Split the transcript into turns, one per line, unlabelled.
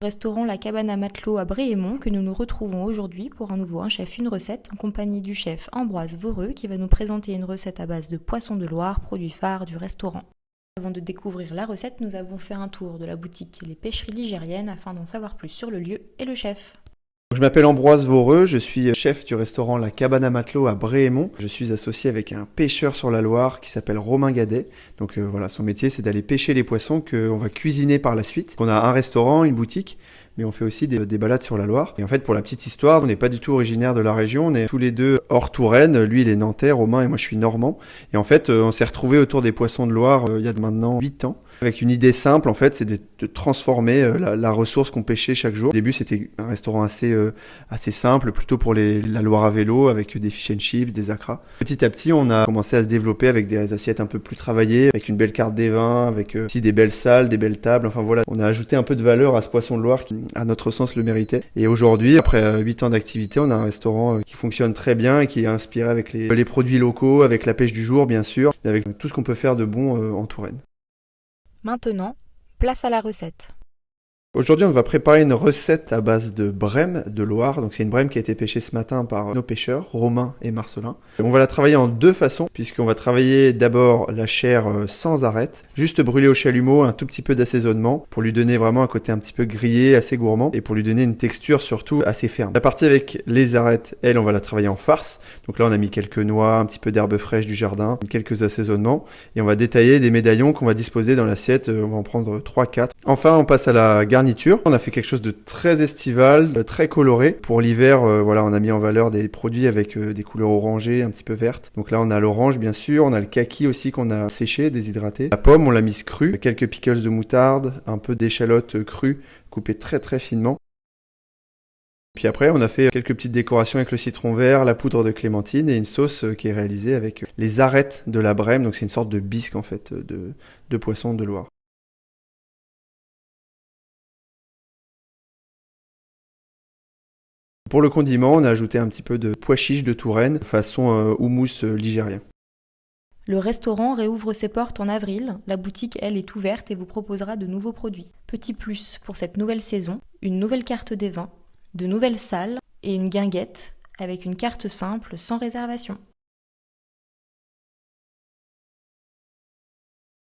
Restaurant La Cabane à Matelot à Bréhémont que nous nous retrouvons aujourd'hui pour un nouveau Un Chef, une recette en compagnie du chef Ambroise Voreux qui va nous présenter une recette à base de poisson de Loire, produit phare du restaurant. Avant de découvrir la recette, nous avons fait un tour de la boutique Les Pêcheries Ligériennes afin d'en savoir plus sur le lieu et le chef.
Je m'appelle Ambroise Voreux, je suis chef du restaurant La Cabane à Matelot à Bréhémont. Je suis associé avec un pêcheur sur la Loire qui s'appelle Romain Gadet. Donc voilà, son métier c'est d'aller pêcher les poissons qu'on va cuisiner par la suite. On a un restaurant, une boutique, mais on fait aussi des balades sur la Loire. Et en fait, pour la petite histoire, on n'est pas du tout originaire de la région, on est tous les deux hors Touraine. Lui il est nantais, Romain, et moi je suis normand. Et en fait, on s'est retrouvés autour des poissons de Loire il y a maintenant 8 ans. Avec une idée simple, en fait, c'est de transformer la ressource qu'on pêchait chaque jour. Au début, c'était un restaurant assez simple, plutôt pour la Loire à vélo, avec des fish and chips, des acras. Petit à petit, on a commencé à se développer avec des assiettes un peu plus travaillées, avec une belle carte des vins, avec aussi des belles salles, des belles tables. Enfin voilà, on a ajouté un peu de valeur à ce poisson de Loire qui, à notre sens, le méritait. Et aujourd'hui, après 8 ans d'activité, on a un restaurant qui fonctionne très bien et qui est inspiré avec les produits locaux, avec la pêche du jour, bien sûr, et avec tout ce qu'on peut faire de bon en Touraine.
Maintenant, place à la recette.
Aujourd'hui, on va préparer une recette à base de brème de Loire. Donc, c'est une brème qui a été pêchée ce matin par nos pêcheurs, Romain et Marcelin. On va la travailler en 2 façons, puisqu'on va travailler d'abord la chair sans arête, juste brûler au chalumeau, un tout petit peu d'assaisonnement, pour lui donner vraiment un côté un petit peu grillé, assez gourmand, et pour lui donner une texture surtout assez ferme. La partie avec les arêtes, elle, on va la travailler en farce. Donc là, on a mis quelques noix, un petit peu d'herbes fraîches du jardin, quelques assaisonnements, et on va détailler des médaillons qu'on va disposer dans l'assiette. On va en prendre 3-4. Enfin, on passe à la garniture. On a fait quelque chose de très estival, très coloré. Pour l'hiver, voilà, on a mis en valeur des produits avec des couleurs orangées, un petit peu vertes. Donc là, on a l'orange, bien sûr. On a le kaki aussi qu'on a séché, déshydraté. La pomme, on l'a mise crue. Quelques pickles de moutarde, un peu d'échalotes crues, coupées très très finement. Puis après, on a fait quelques petites décorations avec le citron vert, la poudre de clémentine et une sauce qui est réalisée avec les arêtes de la brème. Donc c'est une sorte de bisque en fait de poisson de Loire. Pour le condiment, on a ajouté un petit peu de pois chiches de Touraine, façon houmous ligérien.
Le restaurant réouvre ses portes en avril. La boutique, elle, est ouverte et vous proposera de nouveaux produits. Petit plus pour cette nouvelle saison, une nouvelle carte des vins, de nouvelles salles et une guinguette avec une carte simple sans réservation.